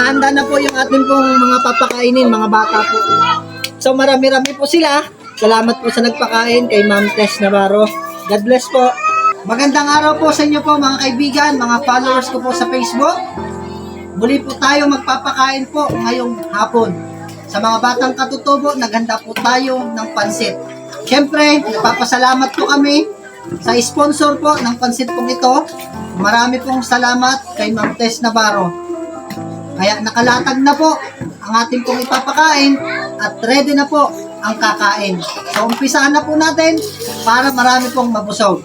nakahanda na po yung ating pong mga papakainin, mga bata po. So marami-rami po sila. Salamat po sa nagpakain kay Ma'am Tess Navarro. God bless po. Magandang araw po sa inyo po mga kaibigan, mga followers ko po sa Facebook. Muli po tayo magpapakain po ngayong hapon. Sa mga batang katutubo, naghanda po tayo ng pansit. Siyempre, nagpapasalamat po kami sa sponsor po ng pansit pong ito. Marami pong salamat kay Ma'am Tess Navarro. Kaya nakalatag na po ang ating pong ipapakain at ready na po ang kakain. So umpisahan na po natin para marami pong mabusog.